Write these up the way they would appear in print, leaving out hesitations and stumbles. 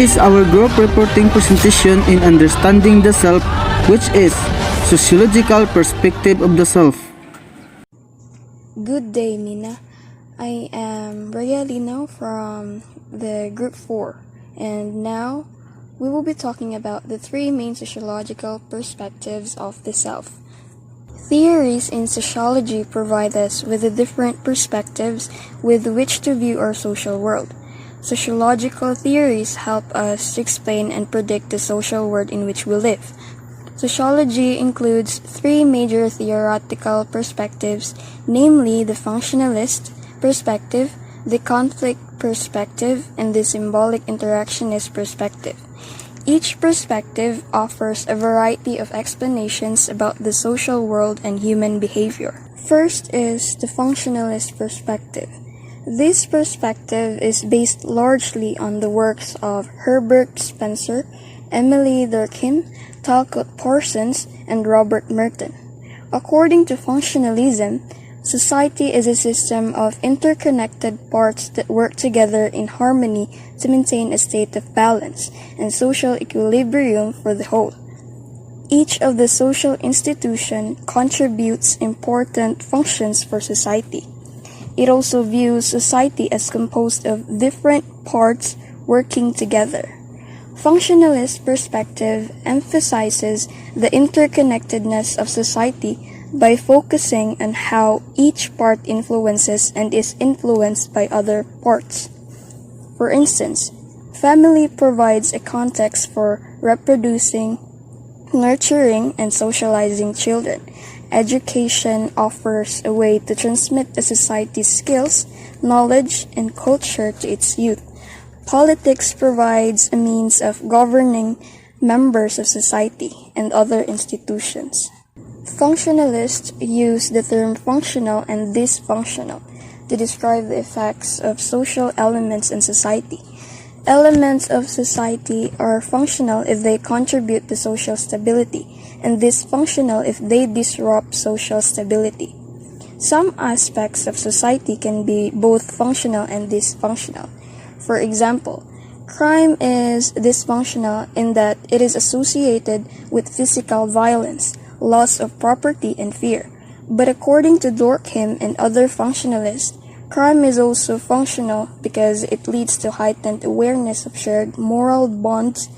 is our group reporting presentation in Understanding the Self, which is Sociological Perspective of the Self. Good day, Mina. I am Rhea Lino from the Group 4, and now we will be talking about the three main sociological perspectives of the self. Theories in sociology provide us with the different perspectives with which to view our social world. Sociological theories help us to explain and predict the social world in which we live. Sociology includes three major theoretical perspectives, namely the functionalist perspective, the conflict perspective, and the symbolic interactionist perspective. Each perspective offers a variety of explanations about the social world and human behavior. First is the functionalist perspective. This perspective is based largely on the works of Herbert Spencer, Emily Durkheim, Talcott Parsons, and Robert Merton. According to functionalism, society is a system of interconnected parts that work together in harmony to maintain a state of balance and social equilibrium for the whole. Each of the social institutions contributes important functions for society. It also views society as composed of different parts working together. Functionalist perspective emphasizes the interconnectedness of society by focusing on how each part influences and is influenced by other parts. For instance, family provides a context for reproducing, nurturing, and socializing children. Education offers a way to transmit a society's skills, knowledge, and culture to its youth. Politics provides a means of governing members of society and other institutions. Functionalists use the term functional and dysfunctional to describe the effects of social elements in society. Elements of society are functional if they contribute to social stability, and dysfunctional if they disrupt social stability. Some aspects of society can be both functional and dysfunctional. For example, crime is dysfunctional in that it is associated with physical violence, loss of property, and fear. But according to Durkheim and other functionalists, crime is also functional because it leads to heightened awareness of shared moral bonds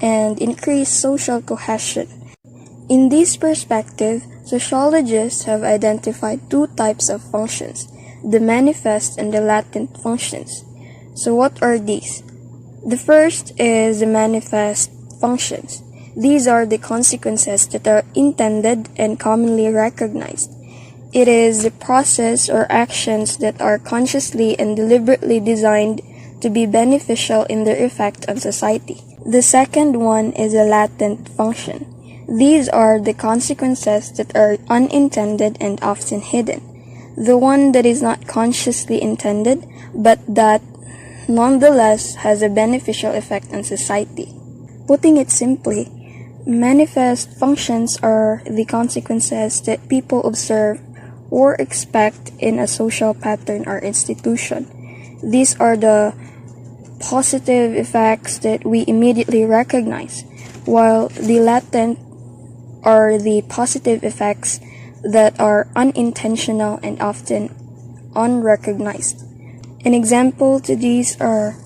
and increased social cohesion. In this perspective, sociologists have identified two types of functions, the manifest and the latent functions. So what are these? The first is the manifest functions. These are the consequences that are intended and commonly recognized. It is the process or actions that are consciously and deliberately designed to be beneficial in their effect on society. The second one is a latent function. These are the consequences that are unintended and often hidden. The one that is not consciously intended, but that nonetheless has a beneficial effect on society. Putting it simply, manifest functions are the consequences that people observe or expect in a social pattern or institution. These are the positive effects that we immediately recognize, while the latent are the positive effects that are unintentional and often unrecognized. An example to these are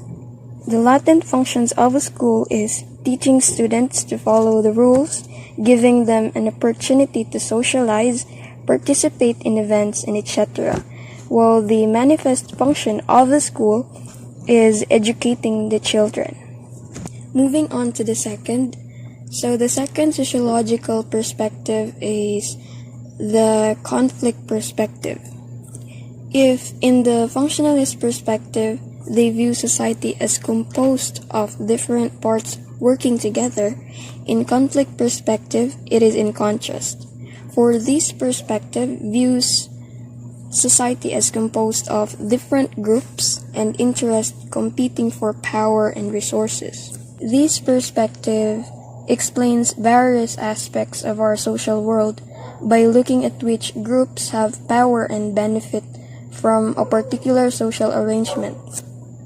the latent functions of a school is teaching students to follow the rules, giving them an opportunity to socialize, participate in events, and etc. While the manifest function of the school is educating the children. Moving on to the second. So the second sociological perspective is the conflict perspective. If in the functionalist perspective, they view society as composed of different parts working together, in conflict perspective, it is in contrast. For this perspective views society as composed of different groups and interests competing for power and resources. This perspective explains various aspects of our social world by looking at which groups have power and benefit from a particular social arrangement.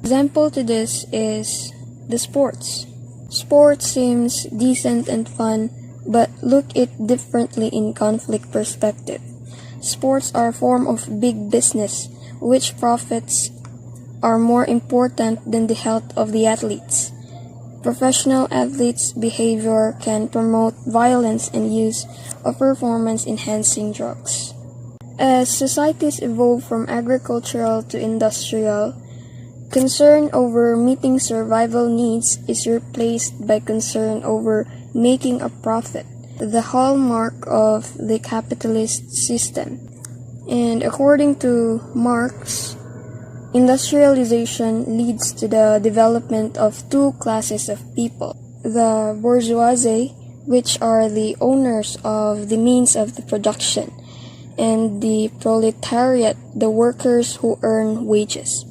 Example to this is the sports. Sports seems decent and fun, but look it differently in conflict perspective. Sports are a form of big business, which profits are more important than the health of the athletes. Professional athletes' behavior can promote violence and use of performance-enhancing drugs. As societies evolve from agricultural to industrial, concern over meeting survival needs is replaced by concern over making a profit, the hallmark of the capitalist system. And according to Marx, industrialization leads to the development of two classes of people: the bourgeoisie, which are the owners of the means of the production, and the proletariat, the workers who earn wages.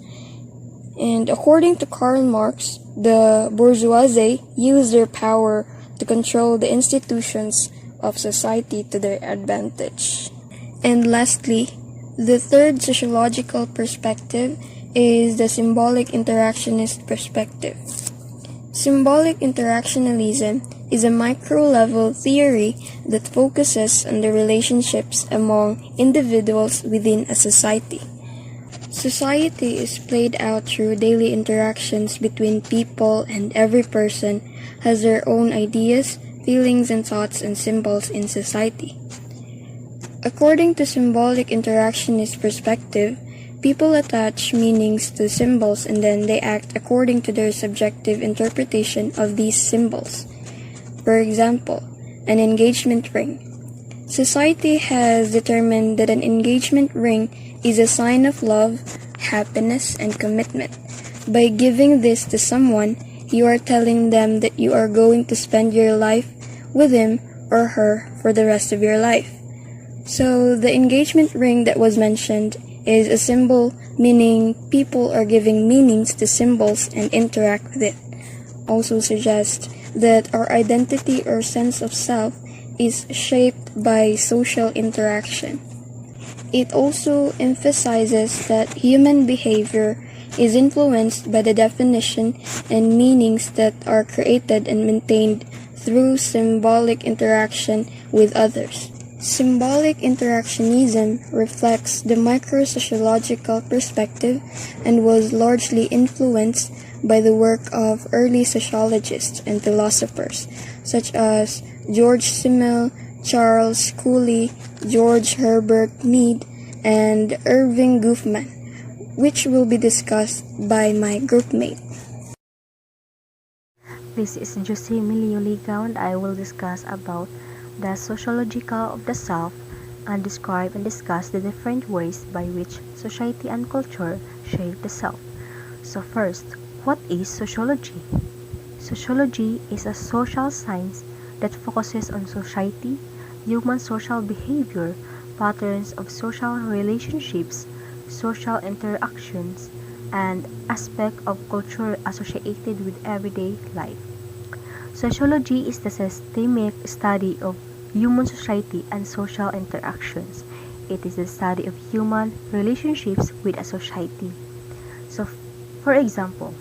And according to Karl Marx, the bourgeoisie use their power to control the institutions of society to their advantage. And lastly, the third sociological perspective is the symbolic interactionist perspective. Symbolic interactionalism is a micro-level theory that focuses on the relationships among individuals within a society. Society is played out through daily interactions between people, and every person has their own ideas, feelings, and thoughts and symbols in society. According to symbolic interactionist perspective, people attach meanings to symbols and then they act according to their subjective interpretation of these symbols. For example, an engagement ring. Society has determined that an engagement ring is a sign of love, happiness, and commitment. By giving this to someone, you are telling them that you are going to spend your life with him or her for the rest of your life. So the engagement ring that was mentioned is a symbol, meaning people are giving meanings to symbols and interact with it. Also suggests that our identity or sense of self is shaped by social interaction. It also emphasizes that human behavior is influenced by the definition and meanings that are created and maintained through symbolic interaction with others. Symbolic interactionism reflects the micro-sociological perspective and was largely influenced by the work of early sociologists and philosophers such as George Simmel, Charles Cooley, George Herbert Mead, and Irving Goffman, which will be discussed by my groupmate. This is Jose Emilio Ligaw and I will discuss about the sociological of the self and describe and discuss the different ways by which society and culture shape the self. So first, what is sociology? Sociology is a social science that focuses on society, human social behavior, patterns of social relationships, social interactions, and aspects of culture associated with everyday life. Sociology is the systemic study of human society and social interactions. It is the study of human relationships with a society. So, for example,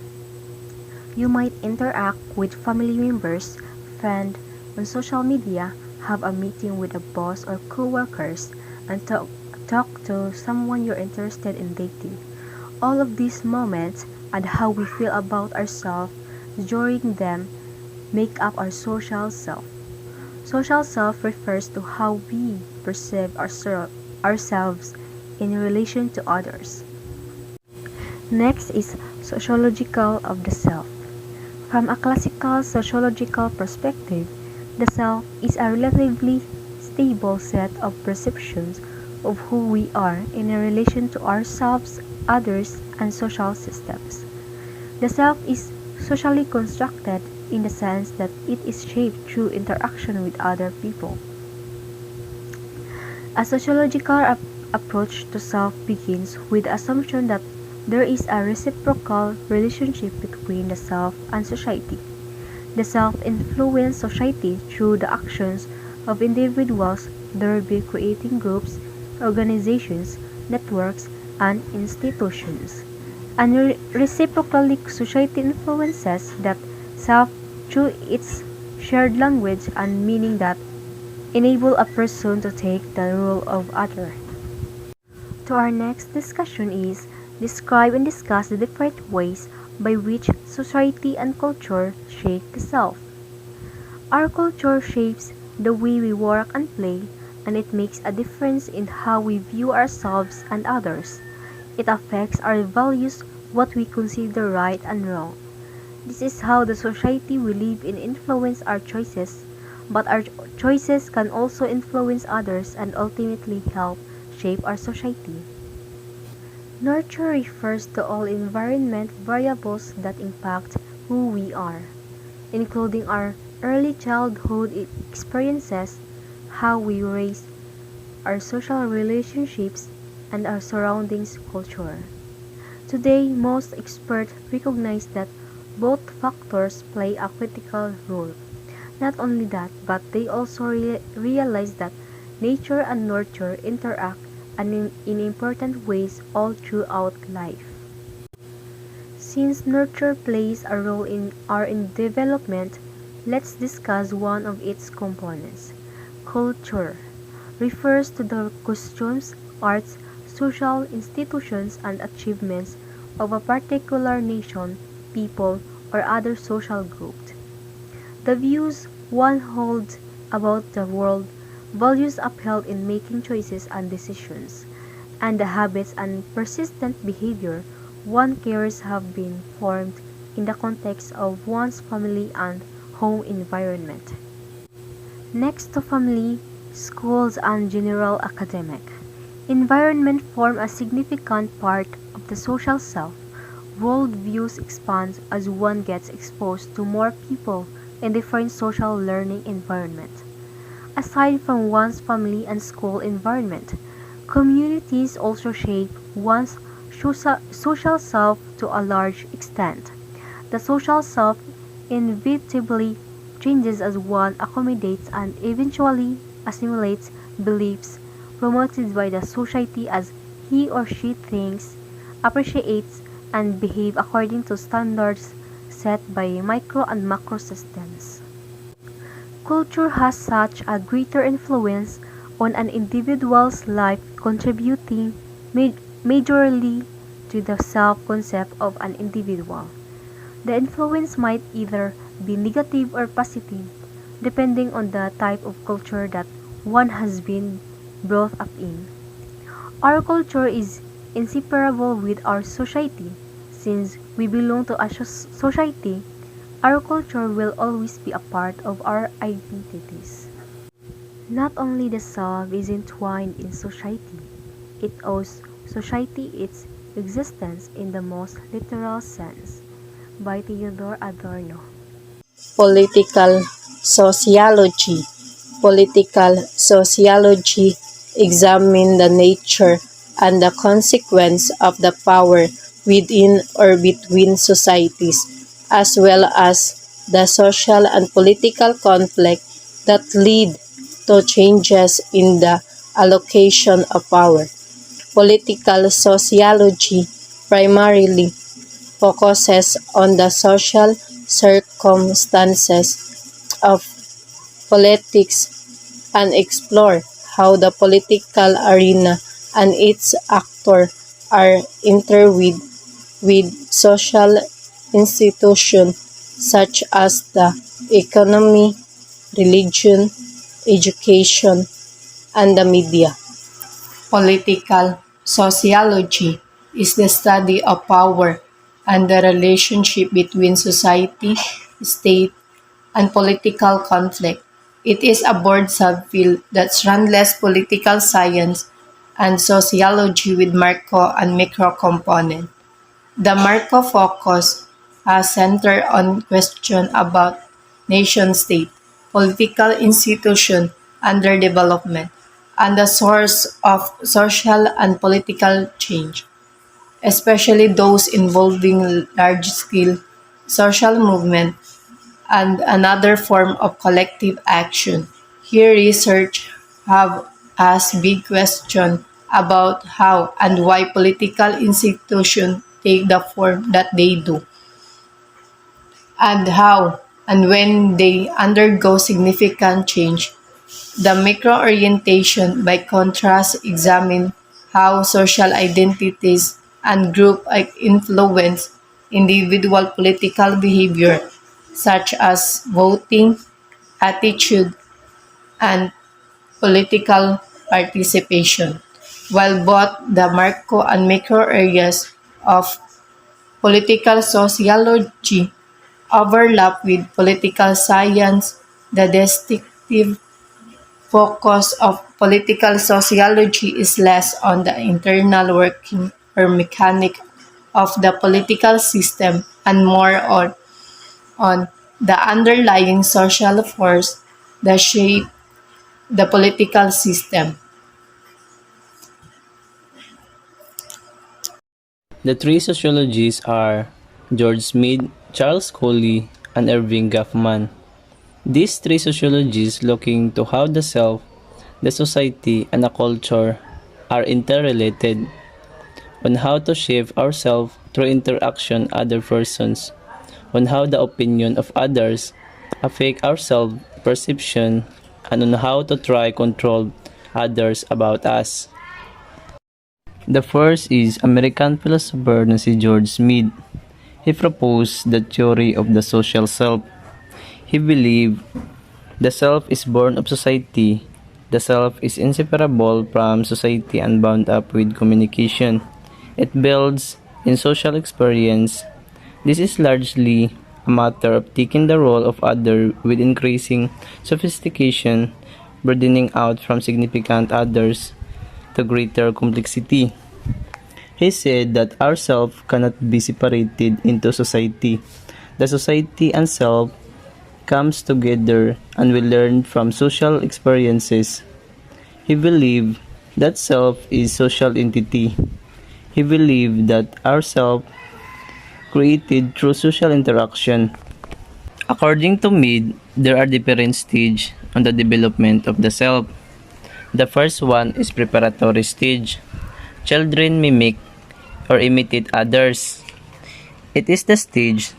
you might interact with family members, friends, on social media, have a meeting with a boss or co-workers, and talk to someone you're interested in dating. All of these moments and how we feel about ourselves during them make up our social self. Social self refers to how we perceive ourselves in relation to others. Next is sociological of the self. From a classical sociological perspective, the self is a relatively stable set of perceptions of who we are in relation to ourselves, others, and social systems. The self is socially constructed in the sense that it is shaped through interaction with other people. A sociological approach to self begins with the assumption that there is a reciprocal relationship between the self and society. The self influences society through the actions of individuals, thereby creating groups, organizations, networks, and institutions. And reciprocally, society influences that self through its shared language and meaning that enable a person to take the role of other. To our next discussion is describe and discuss the different ways by which society and culture shape the self. Our culture shapes the way we work and play, and it makes a difference in how we view ourselves and others. It affects our values, what we consider right and wrong. This is how the society we live in influence our choices, but our choices can also influence others and ultimately help shape our society. Nurture refers to all environment variables that impact who we are, including our early childhood experiences, how we raise, our social relationships, and our surroundings culture. Today, most experts recognize that both factors play a critical role. Not only that, but they also realize that nature and nurture interact and in important ways all throughout life. Since nurture plays a role in our development, let's discuss one of its components. Culture refers to the customs, arts, social institutions, and achievements of a particular nation, people, or other social group. The views one holds about the world, values upheld in making choices and decisions, and the habits and persistent behavior one carries have been formed in the context of one's family and home environment. Next to family, schools and general academic. Environment form a significant part of the social self. Worldviews expand as one gets exposed to more people in different social learning environments. Aside from one's family and school environment, communities also shape one's social self to a large extent. The social self inevitably changes as one accommodates and eventually assimilates beliefs promoted by the society as he or she thinks, appreciates, and behave according to standards set by micro and macro systems. Culture has such a greater influence on an individual's life, contributing majorly to the self-concept of an individual. The influence might either be negative or positive, depending on the type of culture that one has been brought up in. Our culture is inseparable with our society. Since we belong to a society, our culture will always be a part of our identities. Not only the self is entwined in society, it owes society its existence in the most literal sense. By Theodore Adorno. Political sociology. Political sociology examines the nature and the consequence of the power within or between societies, as well as the social and political conflict that lead to changes in the allocation of power. Political sociology primarily focuses on the social circumstances of politics and explore how the political arena and its actors are intertwined with social institutions such as the economy, religion, education, and the media. Political sociology is the study of power and the relationship between society, state, and political conflict. It is a broad subfield that less political science and sociology with macro and micro component. The macro focus center on questions about nation-state, political institution under development, and the source of social and political change, especially those involving large-scale social movement and another form of collective action. Here research have asked big questions about how and why political institutions take the form that they do, and how and when they undergo significant change. The micro-orientation, by contrast, examine how social identities and group influence individual political behavior, such as voting, attitude, and political participation. While both the macro and micro areas of political sociology overlap with political science, the distinctive focus of political sociology is less on the internal working or mechanic of the political system and more on the underlying social force that shape the political system. The three sociologists are George Smith, Charles Coley, and Irving Goffman. These three sociologists looking to how the self, the society, and the culture are interrelated, on how to shape ourselves through interaction with other persons, on how the opinion of others affect our self-perception, and on how to try control others about us. The first is American philosopher na si George Smith. He proposed the theory of the social self. He believed the self is born of society. The self is inseparable from society and bound up with communication. It builds in social experience. This is largely a matter of taking the role of other with increasing sophistication, broadening out from significant others to greater complexity. He said that our self cannot be separated into society. The society and self comes together and we learn from social experiences. He believed that self is social entity. He believed that our self created through social interaction. According to Mead, there are different stages on the development of the self. The first one is preparatory stage. Children mimic or imitate others. It is the stage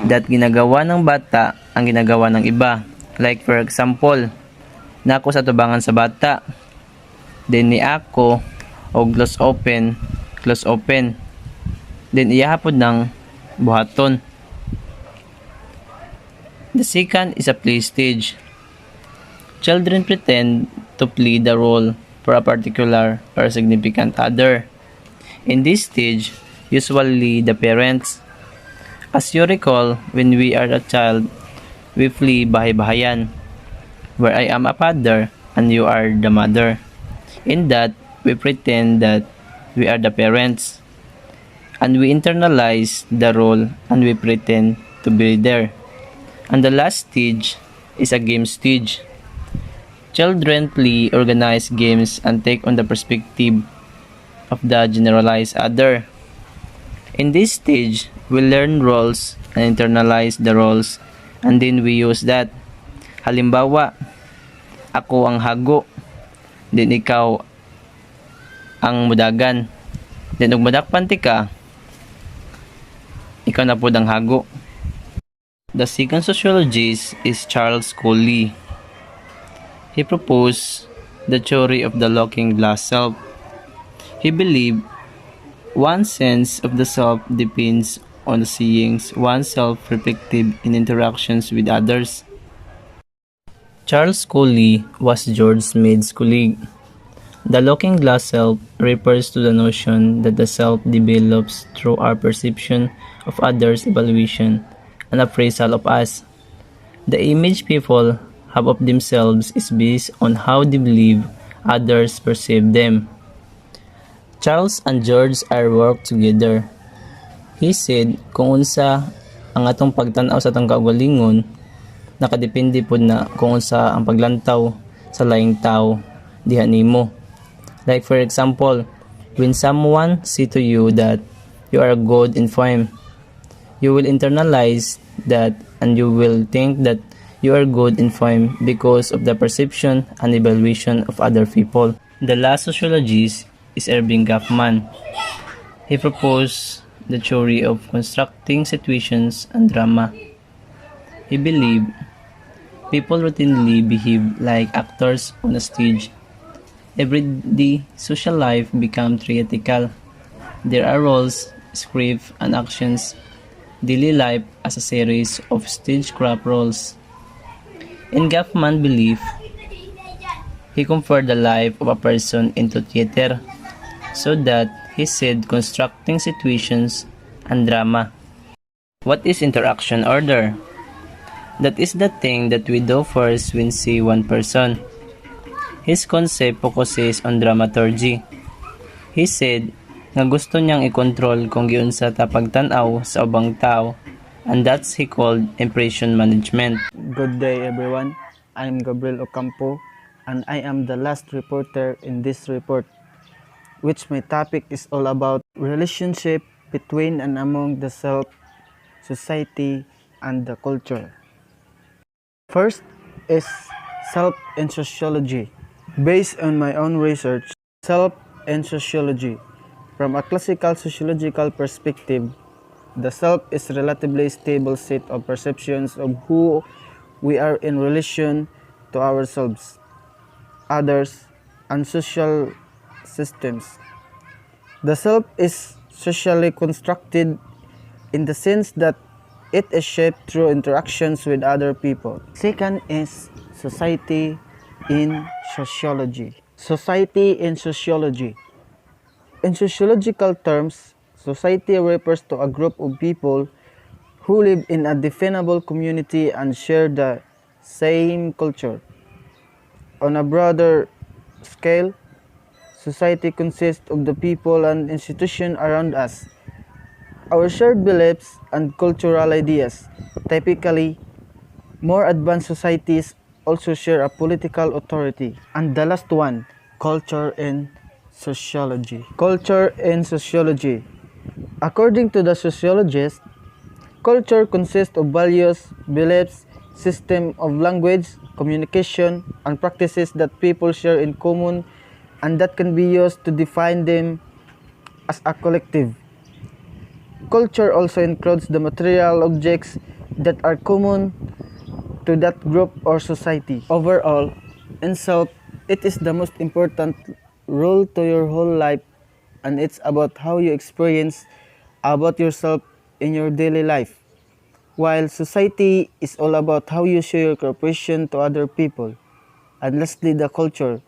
that ginagawa ng bata ang ginagawa ng iba. Like for example, nako sa tubangan sa bata. Then ni ako og close open. Then iyahapod ng buhaton. The second is a play stage. Children pretend to play the role for a particular or significant other. In this stage, usually the parents. As you recall, when we are a child, we play bahay-bahayan, where I am a father and you are the mother. In that, we pretend that we are the parents, and we internalize the role and we pretend to be there. And the last stage is a game stage. Children play organized games and take on the perspective of the generalized other. In this stage, we learn roles and internalize the roles and then we use that. Halimbawa, ako ang hago, then ikaw ang mudagan. Then ug mudakpan ti ka, ikaw na pud ang hago. The second sociologist is Charles Coley. He proposed the theory of the looking glass self. He believed one's sense of the self depends on the seeing oneself reflected in interactions with others. Charles Coley was George Smith's colleague. The looking glass self refers to the notion that the self develops through our perception of others' evaluation and appraisal of us. The image people have of themselves is based on how they believe others perceive them. Charles and George are work together. He said, kung unsa ang atong pagtan-aw sa atong kaugalingon, nakadepende pod na kung unsa ang paglantaw sa laing tao diha nimo. Like for example, when someone say to you that you are good in fame, you will internalize that and you will think that you are good in fame because of the perception and evaluation of other people. The last sociologist is Irving Goffman. He proposed the theory of constructing situations and drama. He believed people routinely behave like actors on a stage. Everyday social life becomes theatrical. There are roles, scripts, and actions. Daily life as a series of stagecraft roles. In Gaffman's belief, he compared the life of a person into theater, so that he said constructing situations and drama. What is interaction order? That is the thing that we do first when see one person. His concept focuses on dramaturgy. He said nga gusto niyang i-control kung giunsa ta pagtan-aw sa ubang tao, and that's he called impression management. Good day everyone, I'm Gabriel Ocampo and I am the last reporter in this report, which my topic is all about relationship between and among the self, society, and the culture. First is self and sociology. Based on my own research, self and sociology. From a classical sociological perspective, the self is a relatively stable set of perceptions of who we are in relation to ourselves, others, and social systems. The self is socially constructed in the sense that it is shaped through interactions with other people. Second is society in sociology. Society in sociology. In sociological terms, society refers to a group of people who live in a definable community and share the same culture. On a broader scale, society consists of the people and institutions around us. Our shared beliefs and cultural ideas. Typically, more advanced societies also share a political authority. And the last one, culture and sociology. Culture and sociology. According to the sociologist, culture consists of values, beliefs, system of language, communication, and practices that people share in common and that can be used to define them as a collective. Culture also includes the material objects that are common to that group or society. Overall, in self, it is the most important role to your whole life, and it's about how you experience about yourself in your daily life. While society is all about how you show your cooperation to other people. And lastly, the culture.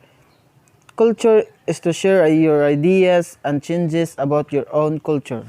Culture is to share your ideas and changes about your own culture.